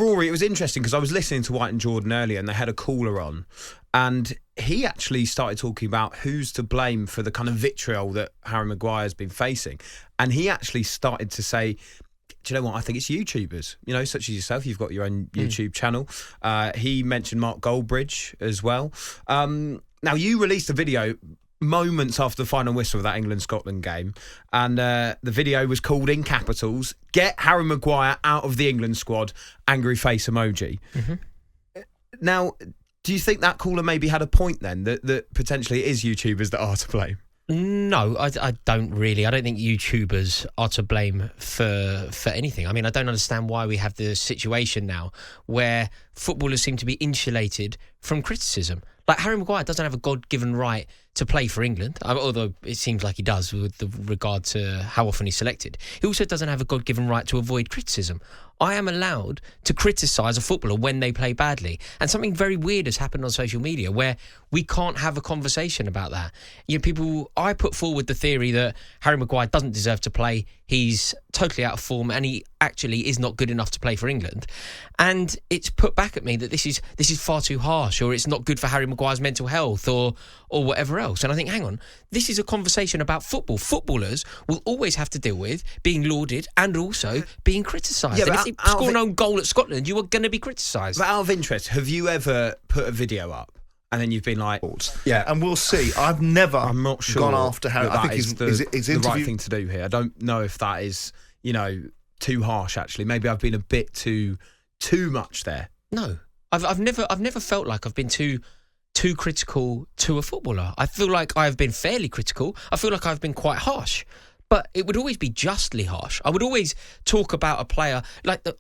Rory, it was interesting because I was listening to White and Jordan earlier and they had a caller on and he actually started talking about who's to blame for the kind of vitriol that Harry Maguire has been facing. And he actually started to say, do you know what? I think it's YouTubers, such as yourself. You've got your own YouTube channel. He mentioned Mark Goldbridge as well. Now, you released a video moments after the final whistle of that England-Scotland game, and the video was called, in capitals, "Get Harry Maguire out of the England squad, angry face emoji." Mm-hmm. Now, do you think that caller maybe had a point then, that potentially it is YouTubers that are to blame? No, I don't really. I don't think YouTubers are to blame for anything. I mean, I don't understand why we have the situation now where footballers seem to be insulated from criticism. Like, Harry Maguire doesn't have a God-given right to play for England, although it seems like he does with regard to how often he's selected. He also doesn't have a God-given right to avoid criticism. I am allowed to criticise a footballer when they play badly. And something very weird has happened on social media where we can't have a conversation about that. I put forward the theory that Harry Maguire doesn't deserve to play. He's totally out of form and he actually is not good enough to play for England. And it's put back at me that this is far too harsh, or it's not good for Harry Maguire's mental health, or whatever else. And I think, hang on, this is a conversation about football. Footballers will always have to deal with being lauded and also being criticised. Yeah, and if they score an own goal at Scotland, you are going to be criticised. But out of interest, have you ever put a video up and then you've been like... Yeah, and we'll see. I'm not sure gone after Harry. I think is the right thing to do here. I don't know if that is, too harsh, actually. Maybe I've been a bit too much there. No. I've never felt like I've been too critical to a footballer. I feel like I've been fairly critical. I feel like I've been quite harsh. But it would always be justly harsh. I would always talk about a player,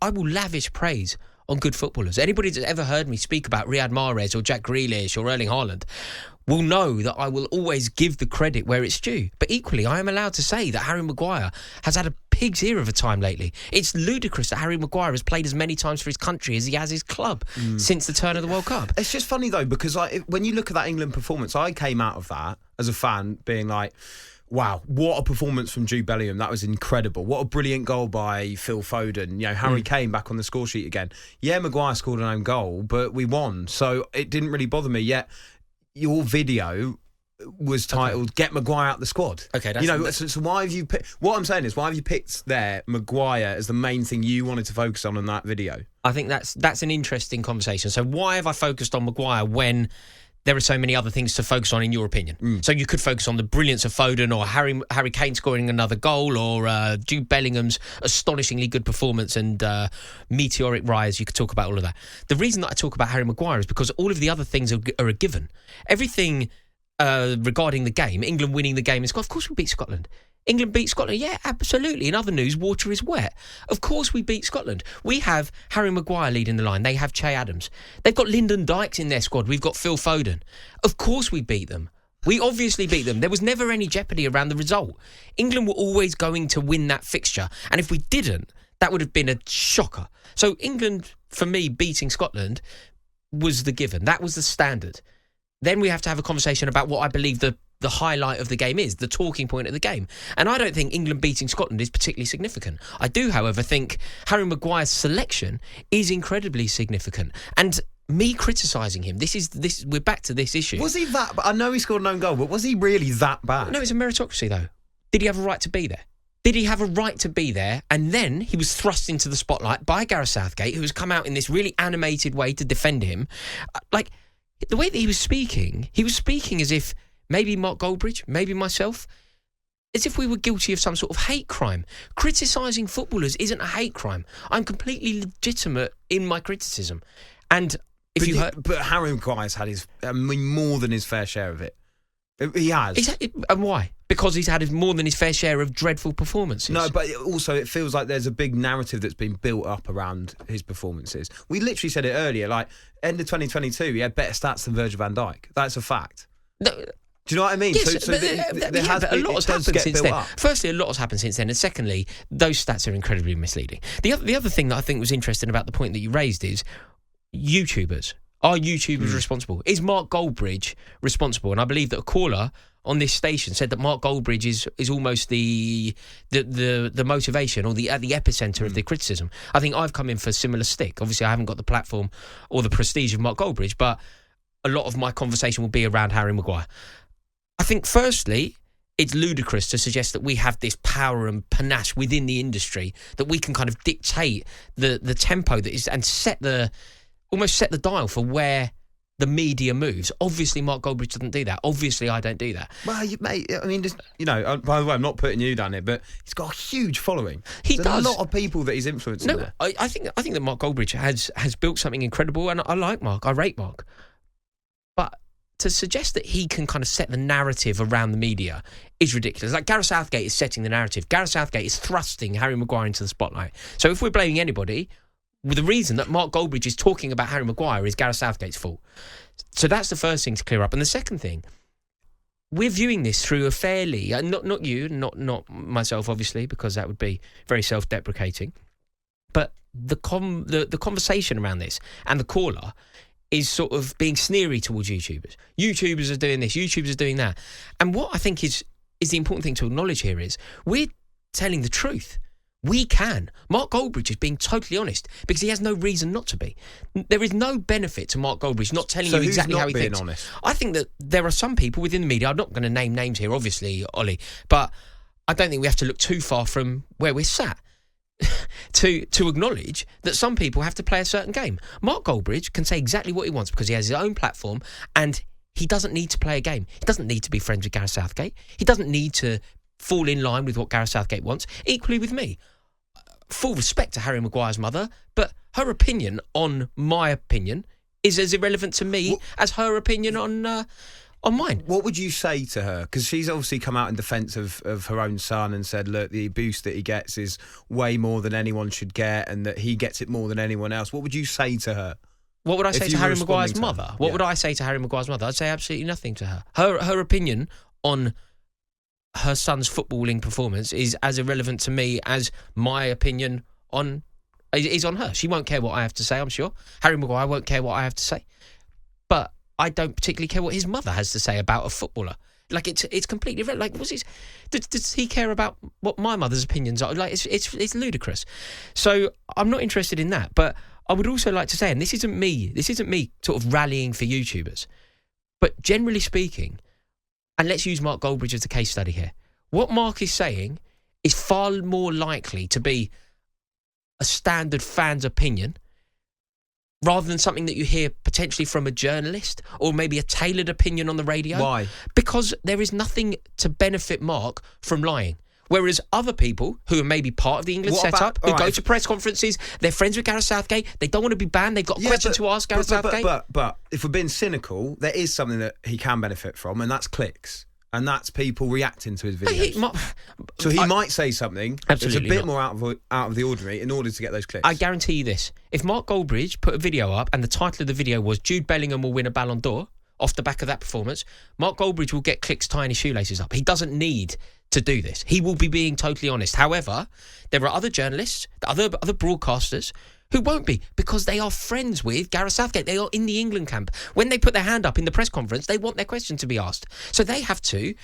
I will lavish praise on good footballers. Anybody that's ever heard me speak about Riyad Mahrez or Jack Grealish or Erling Haaland will know that I will always give the credit where it's due. But equally, I am allowed to say that Harry Maguire has had a pig's ear of a time lately. It's ludicrous that Harry Maguire has played as many times for his country as he has his club since the turn of the World Cup. It's just funny, though, because when you look at that England performance, I came out of that as a fan being like, wow, what a performance from Jude Bellingham. That was incredible. What a brilliant goal by Phil Foden. Harry Kane back on the score sheet again. Yeah, Maguire scored an own goal, but we won. So it didn't really bother me. Yet your video was titled "Get Maguire out the squad." Okay, so why have you picked... What I'm saying is, why have you picked Maguire as the main thing you wanted to focus on in that video? I think that's an interesting conversation. So why have I focused on Maguire when there are so many other things to focus on, in your opinion? So you could focus on the brilliance of Foden, or Harry Kane scoring another goal, or Jude Bellingham's astonishingly good performance and meteoric rise. You could talk about all of that. The reason that I talk about Harry Maguire is because all of the other things are a given. Everything regarding the game, England winning the game, of course we beat Scotland. England beat Scotland, yeah, absolutely. In other news, water is wet. Of course we beat Scotland. We have Harry Maguire leading the line. They have Che Adams. They've got Lyndon Dykes in their squad. We've got Phil Foden. Of course we beat them. We obviously beat them. There was never any jeopardy around the result. England were always going to win that fixture. And if we didn't, that would have been a shocker. So England, for me, beating Scotland was the given. That was the standard. Then we have to have a conversation about what I believe the highlight of the game is, the talking point of the game. And I don't think England beating Scotland is particularly significant. I do, however, think Harry Maguire's selection is incredibly significant. And me criticising him, we're back to this issue. Was he that... I know he scored an own goal, but was he really that bad? No, it's a meritocracy, though. Did he have a right to be there? Did he have a right to be there? And then he was thrust into the spotlight by Gareth Southgate, who has come out in this really animated way to defend him. The way that he was speaking as if maybe Mark Goldbridge, maybe myself, as if we were guilty of some sort of hate crime. Criticising footballers isn't a hate crime. I'm completely legitimate in my criticism. And but Harry Maguire's had more than his fair share of it. He has. And why? Because he's had more than his fair share of dreadful performances. No, but also it feels like there's a big narrative that's been built up around his performances. We literally said it earlier, end of 2022, he had better stats than Virgil van Dijk. That's a fact. No, do you know what I mean? Yes, but a lot has happened since then. Firstly, a lot has happened since then. And secondly, those stats are incredibly misleading. The other thing that I think was interesting about the point that you raised is YouTubers. Are YouTubers responsible? Is Mark Goldbridge responsible? And I believe that a caller on this station said that Mark Goldbridge is almost the motivation or at the epicenter of the criticism. I think I've come in for a similar stick. Obviously, I haven't got the platform or the prestige of Mark Goldbridge, but a lot of my conversation will be around Harry Maguire. I think, firstly, it's ludicrous to suggest that we have this power and panache within the industry that we can kind of dictate the tempo that is and almost set the dial for where the media moves. Obviously, Mark Goldbridge doesn't do that. Obviously, I don't do that. Well, mate, I mean, by the way, I'm not putting you down here, but he's got a huge following. There's a lot of people that he's influencing there. I think that Mark Goldbridge has built something incredible, and I like Mark. I rate Mark. But to suggest that he can kind of set the narrative around the media is ridiculous. Like, Gareth Southgate is setting the narrative. Gareth Southgate is thrusting Harry Maguire into the spotlight. So if we're blaming anybody, the reason that Mark Goldbridge is talking about Harry Maguire is Gareth Southgate's fault. So that's the first thing to clear up. And the second thing, we're viewing this through a fairly, not you, not myself, obviously, because that would be very self-deprecating, but the conversation around this and the caller is sort of being sneery towards YouTubers. YouTubers are doing this, YouTubers are doing that. And what I think is the important thing to acknowledge here is we're telling the truth. We can. Mark Goldbridge is being totally honest because he has no reason not to be. There is no benefit to Mark Goldbridge not telling you exactly how he thinks. Honest? I think that there are some people within the media, I'm not going to name names here, obviously, Ollie, but I don't think we have to look too far from where we're sat to acknowledge that some people have to play a certain game. Mark Goldbridge can say exactly what he wants because he has his own platform and he doesn't need to play a game. He doesn't need to be friends with Gareth Southgate. He doesn't need to fall in line with what Gareth Southgate wants. Equally with me. Full respect to Harry Maguire's mother, but her opinion on my opinion is as irrelevant to me as her opinion on mine. What would you say to her? Because she's obviously come out in defence of her own son and said, look, the abuse that he gets is way more than anyone should get and that he gets it more than anyone else. What would you say to her? What would I say to Harry Maguire's mother? What would I say to Harry Maguire's mother? I'd say absolutely nothing to her. Her opinion on her son's footballing performance is as irrelevant to me as my opinion is on her. She won't care what I have to say, I'm sure. Harry Maguire won't care what I have to say. But I don't particularly care what his mother has to say about a footballer. Like, it's completely irrelevant. Like, does he care about what my mother's opinions are? Like, it's ludicrous. So I'm not interested in that. But I would also like to say, and this isn't me sort of rallying for YouTubers, but generally speaking, and let's use Mark Goldbridge as the case study here. What Mark is saying is far more likely to be a standard fan's opinion rather than something that you hear potentially from a journalist or maybe a tailored opinion on the radio. Why? Because there is nothing to benefit Mark from lying. Whereas other people who are maybe part of the England setup, who go to press conferences, they're friends with Gareth Southgate, they don't want to be banned, they've got a question to ask Gareth Southgate. But if we're being cynical, there is something that he can benefit from, and that's clicks. And that's people reacting to his videos. So he might say something that's a bit more out of the ordinary in order to get those clicks. I guarantee you this. If Mark Goldbridge put a video up and the title of the video was Jude Bellingham will win a Ballon d'Or off the back of that performance, Mark Goldbridge will get clicks tying his shoelaces up. He doesn't need to do this. He will be being totally honest. However, there are other journalists, other broadcasters who won't be because they are friends with Gareth Southgate. They are in the England camp. When they put their hand up in the press conference, they want their question to be asked. So they have to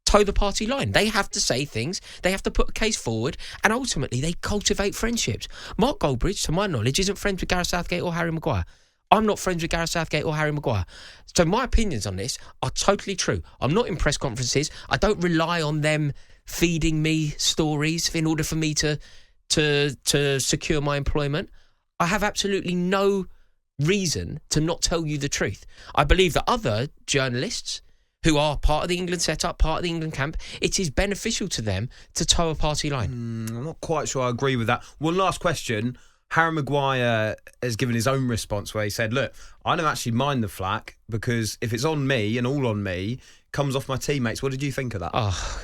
toe the party line. They have to say things. They have to put a case forward. And ultimately, they cultivate friendships. Mark Goldbridge, to my knowledge, isn't friends with Gareth Southgate or Harry Maguire. I'm not friends with Gareth Southgate or Harry Maguire. So my opinions on this are totally true. I'm not in press conferences. I don't rely on them feeding me stories in order for me to secure my employment. I have absolutely no reason to not tell you the truth. I believe that other journalists who are part of the England setup, part of the England camp, it is beneficial to them to toe a party line. I'm not quite sure I agree with that. One last question. Harry Maguire has given his own response where he said, look, I don't actually mind the flack because if it's on me and all on me, it comes off my teammates. What did you think of that? Oh,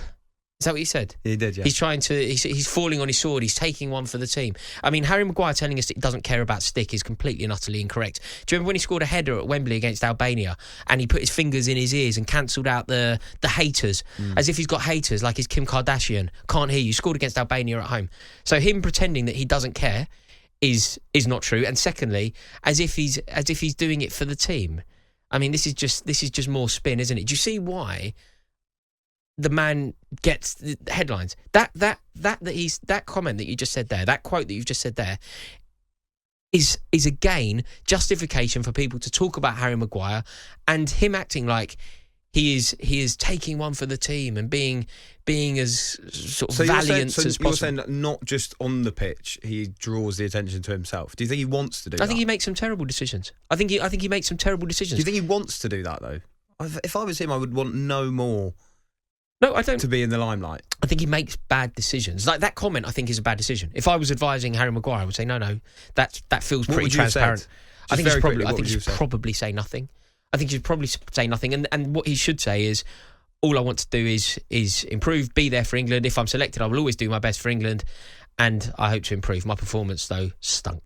is that what he said? He did, yeah. He's falling on his sword. He's taking one for the team. I mean, Harry Maguire telling us that he doesn't care about stick is completely and utterly incorrect. Do you remember when he scored a header at Wembley against Albania and he put his fingers in his ears and cancelled out the haters as if he's got haters like he's Kim Kardashian? Can't hear you. Scored against Albania at home. So him pretending that he doesn't care is not true. And secondly, as if he's doing it for the team. I mean, this is just more spin, isn't it? Do you see why the man gets the headlines? That comment that you just said there, that quote that you've just said there, is again justification for people to talk about Harry Maguire and him acting like he is taking one for the team and being as sort of valiant as possible. You're saying that not just on the pitch he draws the attention to himself. Do you think he wants to do that? I think he makes some terrible decisions. I think he makes some terrible decisions. Do you think he wants to do that though? If I was him, I would want no more. No, I don't. To be in the limelight. I think he makes bad decisions. Like that comment, I think is a bad decision. If I was advising Harry Maguire, I would say no. That feels pretty transparent. I think he'd probably say nothing. I think he should probably say nothing. And what he should say is, all I want to do is improve, be there for England. If I'm selected, I will always do my best for England. And I hope to improve. My performance, though, stunk.